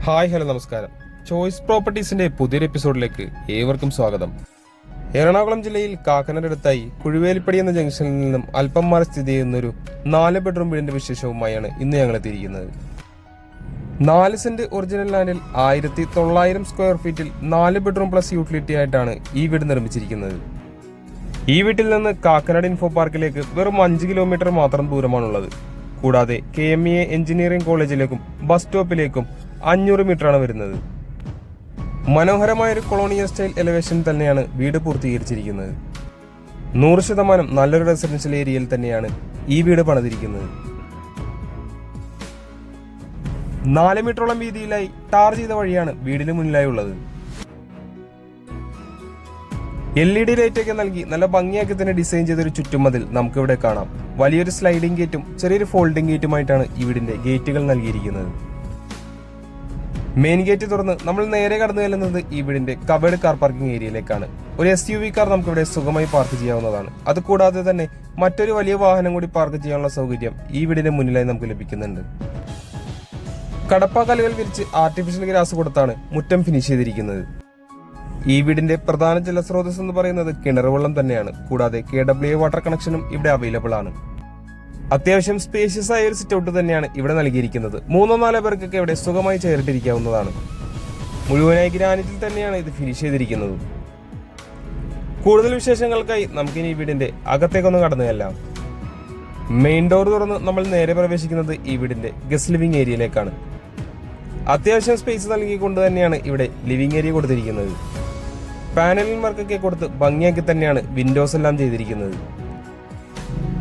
Hello നമസ്കാരം. Choice പ്രോപ്പർട്ടീസിന്റെ പുതിയൊരു എപ്പിസോഡിലേക്ക് ഏവർക്കും സ്വാഗതം. എറണാകുളം ജില്ലയിൽ കാക്കനാടടുത്തായി കുഴുവേലിപ്പടി എന്ന ജംഗ്ഷനിൽ നിന്നും അല്പം മാറി സ്ഥിതി ചെയ്യുന്ന ഒരു 4 ബെഡ്റൂം വീടിന്റെ വിശേഷവുമായാണ് ഇന്ന് ഞങ്ങൾ എത്തിയിരിക്കുന്നത്. 4 സെന്റ് ഒറിജിനൽ ലാൻഡിൽ 1900 സ്ക്വയർ ഫീറ്റിൽ 4 ബെഡ്റൂം പ്ലസ് യൂട്ടിലിറ്റി ആയിട്ടാണ് ഈ വീട് നിർമ്മിച്ചിരിക്കുന്നത്. ഈ വീട്ടിൽ നിന്ന് കാക്കനാട് ഇൻഫോ പാർക്കിലേക്ക് വെറും 5 കിലോമീറ്റർ മാത്രം ദൂരമാണുള്ളത്. കൂടാതെ KMEA എഞ്ചിനീയറിംഗ് കോളേജിലേക്കും ബസ് സ്റ്റോപ്പിലേക്കും 500 മീറ്ററാണ് വരുന്നത്. മനോഹരമായ ഒരു കൊളോണിയൽ സ്റ്റൈൽ എലിവേഷൻ തന്നെയാണ് വീട് പൂർത്തീകരിച്ചിരിക്കുന്നത്. 100% നല്ലൊരു റെസിഡൻഷ്യൽ ഏരിയയിൽ തന്നെയാണ് ഈ വീട് പണിതിരിക്കുന്നത്. 4 മീറ്ററോളം വീതിയിലായി ടാർ ചെയ്ത വഴിയാണ് വീടിന് മുന്നിലായി ഉള്ളത്. LED ലൈറ്റൊക്കെ നൽകി നല്ല ഭംഗിയാക്കി തന്നെ ഡിസൈൻ ചെയ്തൊരു ചുറ്റുമതിൽ നമുക്കിവിടെ കാണാം. വലിയൊരു സ്ലൈഡിംഗ് ഗേറ്റും ചെറിയൊരു ഫോൾഡിംഗ് ഗേറ്റുമായിട്ടാണ് ഈ വീടിന്റെ ഗേറ്റുകൾ നൽകിയിരിക്കുന്നത്. മെയിൻ ഗേറ്റ് തുറന്ന് നമ്മൾ നേരെ കടന്നു ചെല്ലുന്നത് ഈ വീടിന്റെ കവേർഡ് കാർ പാർക്കിംഗ് ഏരിയയിലേക്കാണ്. ഒരു SUV കാർ നമുക്കിവിടെ സുഖമായി പാർക്ക് ചെയ്യാവുന്നതാണ്. അതുകൂടാതെ തന്നെ മറ്റൊരു വലിയ വാഹനം കൂടി പാർക്ക് ചെയ്യാനുള്ള സൗകര്യം ഈ വീടിന്റെ മുന്നിലായി നമുക്ക് ലഭിക്കുന്നുണ്ട്. കടപ്പാക്കല്ലുകൾ വിരിച്ച് ആർട്ടിഫിഷ്യൽ ഗ്രാസ് കൊടുത്താണ് മുറ്റം ഫിനിഷ് ചെയ്തിരിക്കുന്നത്. ഈ വീടിന്റെ പ്രധാന ജലസ്രോതസ് എന്ന് പറയുന്നത് കിണറുവെള്ളം തന്നെയാണ്. കൂടാതെ KWA വാട്ടർ കണക്ഷനും ഇവിടെ അവൈലബിൾ ആണ്. അത്യാവശ്യം സ്പേഷ്യസ് ആയ ഒരു സിറ്റ് ഔട്ട് തന്നെയാണ് ഇവിടെ നൽകിയിരിക്കുന്നത്. 3-4 പേർക്കൊക്കെ ഇവിടെ സുഖമായി ചേർത്തിരിക്കാവുന്നതാണ്. മുഴുവനായി ഗ്രാനൈറ്റിൽ തന്നെയാണ് ഇത് ഫിനിഷ് ചെയ്തിരിക്കുന്നത്. കൂടുതൽ വിശേഷങ്ങൾക്കായി നമുക്കിനി ഈ വീടിന്റെ അകത്തേക്കൊന്ന് കടന്നു ചെല്ലാം. മെയിൻ ഡോർ തുറന്ന് നമ്മൾ നേരെ പ്രവേശിക്കുന്നത് ഈ വീടിന്റെ ഗസ്റ്റ് ലിവിംഗ് ഏരിയയിലേക്കാണ്. അത്യാവശ്യം സ്പേസ് നൽകിക്കൊണ്ട് തന്നെയാണ് ഇവിടെ ലിവിംഗ് ഏരിയ കൊടുത്തിരിക്കുന്നത്. പാനലിൽ വർക്കൊക്കെ കൊടുത്ത് ഭംഗിയാക്കി തന്നെയാണ് വിൻഡോസ് എല്ലാം ചെയ്തിരിക്കുന്നത്.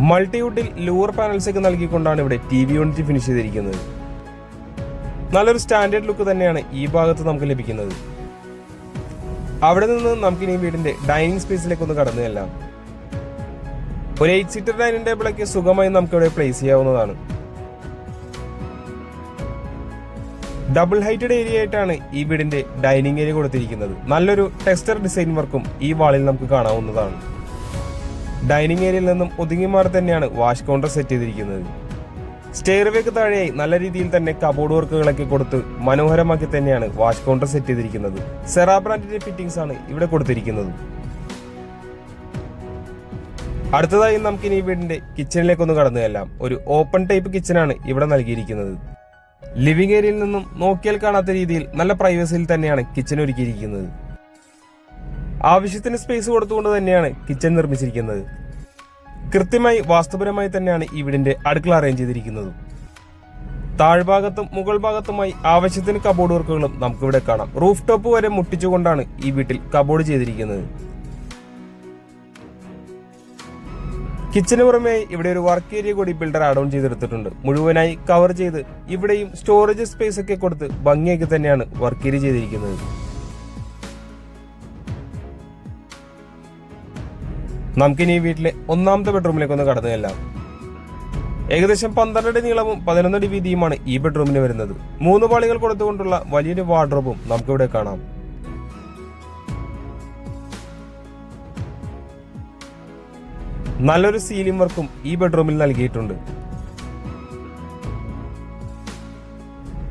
മൾട്ടിവുഡിൽ ലൂവർ പാനൽസ് ഒക്കെ നൽകിക്കൊണ്ടാണ് ഇവിടെ TV യൂണിറ്റ് ഫിനിഷ് ചെയ്തിരിക്കുന്നത്. നല്ലൊരു സ്റ്റാൻഡേർഡ് ലുക്ക് തന്നെയാണ് ഈ ഭാഗത്ത് നമുക്ക് ലഭിക്കുന്നത്. അവിടെ നിന്ന് നമുക്കിനി വീടിന്റെ ഡൈനിങ് സ്പേസിലേക്ക് ഒന്ന് കടന്നു ചെല്ലാം. ഒരു 8 സീറ്റർ ഡൈനിങ് ടേബിളൊക്കെ സുഖമായി നമുക്കിവിടെ പ്ലേസ് ചെയ്യാവുന്നതാണ്. ഡബിൾ ഹൈറ്റഡ് ഏരിയ ആയിട്ടാണ് ഈ വീടിന്റെ ഡൈനിങ് ഏരിയ കൊടുത്തിരിക്കുന്നത്. നല്ലൊരു ടെക്സ്ചർ ഡിസൈൻ വർക്കും ഈ വാളിൽ നമുക്ക് കാണാവുന്നതാണ്. ഡൈനിങ് ഏരിയയിൽ നിന്നും ഒതുങ്ങി മാറി തന്നെയാണ് വാഷ് കൗണ്ടർ സെറ്റ് ചെയ്തിരിക്കുന്നത്. സ്റ്റെയർവേക്ക് താഴെയായി നല്ല രീതിയിൽ തന്നെ കബോർഡ് വർക്കുകളൊക്കെ കൊടുത്ത് മനോഹരമാക്കി തന്നെയാണ് വാഷ് കൗണ്ടർ സെറ്റ് ചെയ്തിരിക്കുന്നത്. സെറാ ബ്രാൻഡിന്റെ ഫിറ്റിംഗ്സ് ആണ് ഇവിടെ കൊടുത്തിരിക്കുന്നത്. അടുത്തതായി നമുക്കിനി ഈ വീടിന്റെ കിച്ചണിലേക്കൊന്ന് കടന്നു ചെല്ലാം. ഒരു ഓപ്പൺ ടൈപ്പ് കിച്ചണാണ് ഇവിടെ നൽകിയിരിക്കുന്നത്. ലിവിംഗ് ഏരിയയിൽ നിന്നും നോക്കിയാൽ കാണാത്ത രീതിയിൽ നല്ല പ്രൈവസിയിൽ തന്നെയാണ് കിച്ചൺ ഒരുക്കിയിരിക്കുന്നത്. ആവശ്യത്തിന് സ്പേസ് കൊടുത്തുകൊണ്ട് തന്നെയാണ് കിച്ചൺ നിർമ്മിച്ചിരിക്കുന്നത്. കൃത്യമായി വാസ്തുപരമായി തന്നെയാണ് ഈ വീടിന്റെ അടുക്കള അറേഞ്ച് ചെയ്തിരിക്കുന്നത്. താഴ്ഭാഗത്തും മുകൾ ഭാഗത്തുമായി ആവശ്യത്തിന് കബോർഡ് വർക്കുകളും നമുക്കിവിടെ കാണാം. റൂഫ് ടോപ്പ് വരെ മുട്ടിച്ചുകൊണ്ടാണ് ഈ വീട്ടിൽ കബോർഡ് ചെയ്തിരിക്കുന്നത്. കിച്ചന് പുറമെ ഇവിടെ ഒരു വർക്ക് ഏരിയ കൂടി ബിൽഡർ ആഡ് ഓൺ ചെയ്തെടുത്തിട്ടുണ്ട്. മുഴുവനായി കവർ ചെയ്ത് ഇവിടെയും സ്റ്റോറേജ് സ്പേസ് ഒക്കെ കൊടുത്ത് ഭംഗിയാക്കി തന്നെയാണ് വർക്ക് ഏരിയ ചെയ്തിരിക്കുന്നത്. നമുക്കിനി ഈ വീട്ടിലെ 1ാമത്തെ ബെഡ്റൂമിലേക്ക് ഒന്ന് കടന്നു ചെല്ലാം. ഏകദേശം 12 അടി നീളവും 11 അടി വീതിയുമാണ് ഈ ബെഡ്റൂമിന് വരുന്നത്. 3 പാളികൾ കൊടുത്തുകൊണ്ടുള്ള വലിയൊരു വാർഡ്രോബും നമുക്കിവിടെ കാണാം. നല്ലൊരു സീലിംഗ് വർക്കും ഈ ബെഡ്റൂമിൽ നൽകിയിട്ടുണ്ട്.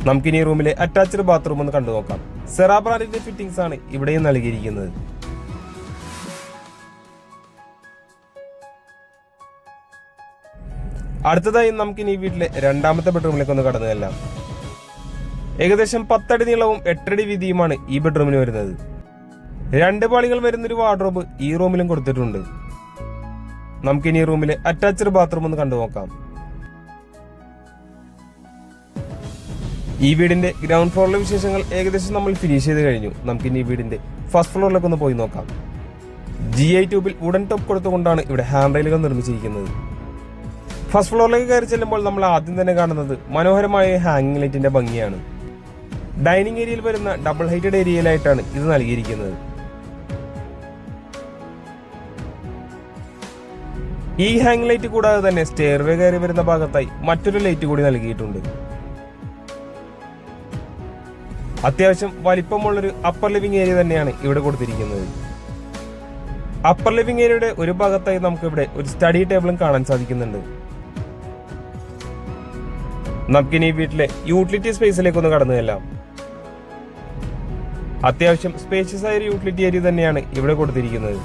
നമുക്കിനി റൂമിലെ അറ്റാച്ച്ഡ് ബാത്റൂം ഒന്ന് കണ്ടു നോക്കാം. സെറാ ബ്രാൻഡിന്റെ ഫിറ്റിംഗ്സ് ആണ് ഇവിടെയും നൽകിയിരിക്കുന്നത്. അടുത്തതായി നമുക്കിനി ഈ വീട്ടിലെ 2ാമത്തെ ബെഡ്റൂമിലേക്ക് ഒന്ന് കടന്നു ചെല്ലാം. ഏകദേശം 10 അടി നീളവും 8 അടി വീതിയുമാണ് ഈ ബെഡ്റൂമിന് വരുന്നത്. 2 പാളികൾ വരുന്നൊരു വാർഡ്രോബ് ഈ റൂമിലും കൊടുത്തിട്ടുണ്ട്. നമുക്കിനി റൂമിലെ അറ്റാച്ച്ഡ് ബാത്റൂം ഒന്ന് കണ്ടു നോക്കാം. ഈ വീടിന്റെ ഗ്രൗണ്ട് ഫ്ലോറിലെ വിശേഷങ്ങൾ ഏകദേശം നമ്മൾ ഫിനിഷ് ചെയ്ത് കഴിഞ്ഞു. നമുക്കിനി ഈ വീടിന്റെ ഫസ്റ്റ് ഫ്ലോറിലേക്ക് ഒന്ന് പോയി നോക്കാം. GI ട്യൂബിൽ വുഡൻ ടോപ്പ് കൊടുത്തുകൊണ്ടാണ് ഇവിടെ ഹാൻഡ് റെയിലുകൾ നിർമ്മിച്ചിരിക്കുന്നത്. ഫസ്റ്റ് ഫ്ലോറിലേക്ക് കയറി ചെല്ലുമ്പോൾ നമ്മൾ ആദ്യം തന്നെ കാണുന്നത് മനോഹരമായ ഹാങ്ങിങ് ലൈറ്റിന്റെ ഭംഗിയാണ്. ഡൈനിങ് ഏരിയയിൽ വരുന്ന ഡബിൾ ഹൈറ്റഡ് ഏരിയയിലായിട്ടാണ് ഇത് നൽകിയിരിക്കുന്നത്. ഈ ഹാങ് ലൈറ്റ് കൂടാതെ തന്നെ സ്റ്റെയർവേ കയറി വരുന്ന ഭാഗത്തായി മറ്റൊരു ലൈറ്റ് കൂടി നൽകിയിട്ടുണ്ട്. അത്യാവശ്യം വലിപ്പമുള്ളൊരു അപ്പർ ലിവിംഗ് ഏരിയ തന്നെയാണ് ഇവിടെ കൊടുത്തിരിക്കുന്നത്. അപ്പർ ലിവിംഗ് ഏരിയയുടെ ഒരു ഭാഗത്തായി നമുക്കിവിടെ ഒരു സ്റ്റഡി ടേബിളും കാണാൻ സാധിക്കുന്നുണ്ട്. നമുക്കിനി വീട്ടിലെ യൂട്ടിലിറ്റി സ്പേസിലേക്ക് ഒന്ന് കടന്നു ചെല്ലാം. അത്യാവശ്യം സ്പേഷ്യസ് ആയ ഒരു യൂട്ടിലിറ്റി ഏരിയ തന്നെയാണ് ഇവിടെ കൊടുത്തിരിക്കുന്നത്.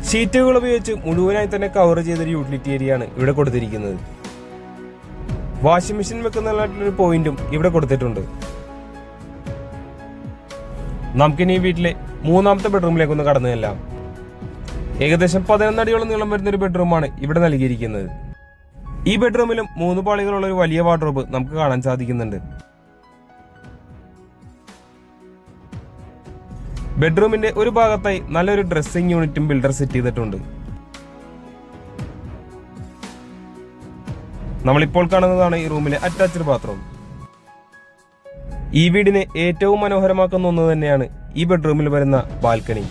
ഷീറ്റുകൾ ഉപയോഗിച്ച് മുഴുവനായി തന്നെ കവർ ചെയ്തൊരു യൂട്ടിലിറ്റി ഏരിയ ആണ് ഇവിടെ കൊടുത്തിരിക്കുന്നത്. വാഷിംഗ് മെഷീൻ വെക്കുന്നതിനായിട്ടുള്ളൊരു പോയിന്റും ഇവിടെ കൊടുത്തിട്ടുണ്ട്. നമുക്കിനി ഈ വീട്ടിലെ മൂന്നാമത്തെ ബെഡ്റൂമിലേക്കൊന്ന് കടന്നു ചെല്ലാം. ഏകദേശം 11 അടിയോളം നീളം വരുന്ന ഒരു ബെഡ്റൂമാണ് ഇവിടെ നൽകിയിരിക്കുന്നത്. ഈ ബെഡ്റൂമിലും 3 പാളികളുള്ള ഒരു വലിയ വാർഡ്രോബ് നമുക്ക് കാണാൻ സാധിക്കുന്നുണ്ട്. ബെഡ്റൂമിന്റെ ഒരു ഭാഗത്തായി നല്ലൊരു ഡ്രസ്സിംഗ് യൂണിറ്റും ബിൽഡർ സെറ്റ് ചെയ്തിട്ടുണ്ട്. നമ്മളിപ്പോൾ കാണുന്നതാണ് ഈ റൂമിലെ അറ്റാച്ച്ഡ് ബാത്റൂം. ഈ വീടിനെ ഏറ്റവും മനോഹരമാക്കുന്ന ഒന്ന് തന്നെയാണ് ഈ ബെഡ്റൂമിൽ വരുന്ന ബാൽക്കണി.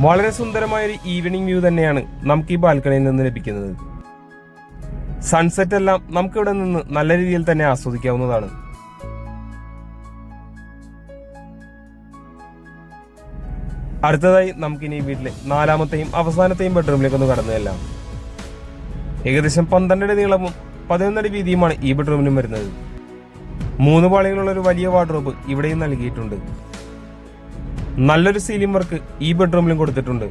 വളരെ സുന്ദരമായ ഒരു ഈവനിങ് വ്യൂ തന്നെയാണ് നമുക്ക് ഈ ബാൽക്കണിയിൽ നിന്ന് ലഭിക്കുന്നത്. സൺസെറ്റ് എല്ലാം നമുക്കിവിടെ നിന്ന് നല്ല രീതിയിൽ തന്നെ ആസ്വദിക്കാവുന്നതാണ്. അടുത്തതായി നമുക്കിനി ഈ വീട്ടിലെ 4ാമത്തെയും അവസാനത്തെയും ബെഡ്റൂമിലേക്ക് ഒന്ന് കടന്നു ചെല്ലാം. ഏകദേശം 12 അടി നീളവും 11 അടി വീതിയുമാണ് ഈ ബെഡ്റൂമിനും വരുന്നത്. 3 പാളികളുള്ള ഒരു വലിയ വാർഡ്രോബ് ഇവിടെയും നൽകിയിട്ടുണ്ട്. നല്ലൊരു സീലിംഗ് വർക്ക് ഈ ബെഡ്റൂമിലും കൊടുത്തിട്ടുണ്ട്.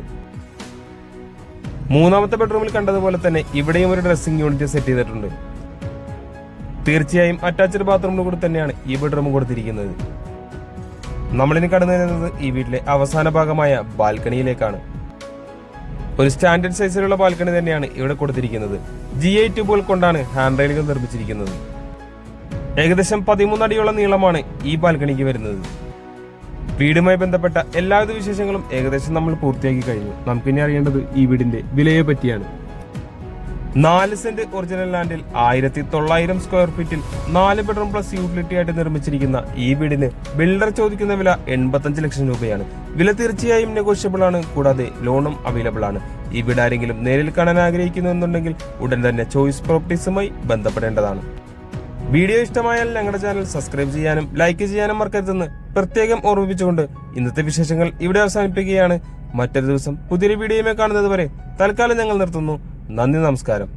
3ാമത്തെ ബെഡ്റൂമിൽ കണ്ടതുപോലെ തന്നെ ഇവിടെയും ഒരു ഡ്രസ്സിംഗ് യൂണിറ്റ് സെറ്റ് ചെയ്തിട്ടുണ്ട്. തീർച്ചയായും അറ്റാച്ച്ഡ് ബാത്റൂമിൽ കൂടി തന്നെയാണ് ഈ ബെഡ്റൂം കൊടുത്തിരിക്കുന്നത്. നമ്മളിനി കടന്നു വരുന്നത് ഈ വീട്ടിലെ അവസാന ഭാഗമായ ബാൽക്കണിയിലേക്കാണ്. ഒരു സ്റ്റാൻഡേർഡ് സൈസിലുള്ള ബാൽക്കണി തന്നെയാണ് ഇവിടെ കൊടുത്തിരിക്കുന്നത്. GI ട്യൂബുകൾ കൊണ്ടാണ് ഹാൻഡ് റെയിലുകൾ നിർമ്മിച്ചിരിക്കുന്നത്. ഏകദേശം 13 അടിയോളം നീളമാണ് ഈ ബാൽക്കണിക്ക് വരുന്നത്. വീടുമായി ബന്ധപ്പെട്ട എല്ലാവിധ വിശേഷങ്ങളും ഏകദേശം നമ്മൾ പൂർത്തിയാക്കി കഴിഞ്ഞു. നമുക്കിനി അറിയേണ്ടത് ഈ വീടിന്റെ വിലയെ പറ്റിയാണ്. 4 സെന്റ് ഒറിജിനൽ ലാൻഡിൽ 1900 സ്ക്വയർ ഫീറ്റിൽ 4 ബെഡ്റൂം പ്ലസ് യൂട്ടിലിറ്റി ആയിട്ട് നിർമ്മിച്ചിരിക്കുന്ന ഈ വീടിന് ബിൽഡർ ചോദിക്കുന്ന വില 85 ലക്ഷം രൂപയാണ്. വില തീർച്ചയായും നെഗോഷ്യബിൾ ആണ്. കൂടാതെ ലോണും അവൈലബിൾ ആണ്. ഈ വീട് ആരെങ്കിലും നേരിൽ കാണാൻ ആഗ്രഹിക്കുന്നുണ്ടെങ്കിൽ ഉടൻ തന്നെ ചോയ്സ് പ്രോപ്പർട്ടീസുമായി ബന്ധപ്പെടേണ്ടതാണ്. വീഡിയോ ഇഷ്ടമായാൽ ഞങ്ങളുടെ ചാനൽ സബ്സ്ക്രൈബ് ചെയ്യാനും ലൈക്ക് ചെയ്യാനും മറക്കരുതെന്ന് പ്രത്യേകം ഓർമ്മിപ്പിച്ചുകൊണ്ട് ഇന്നത്തെ വിശേഷങ്ങൾ ഇവിടെ അവസാനിപ്പിക്കുകയാണ്. മറ്റൊരു ദിവസം പുതിയൊരു വീഡിയോയുമായി കാണുന്നത് വരെ തൽക്കാലം ഞങ്ങൾ നിർത്തുന്നു. നന്ദി, നമസ്കാരം.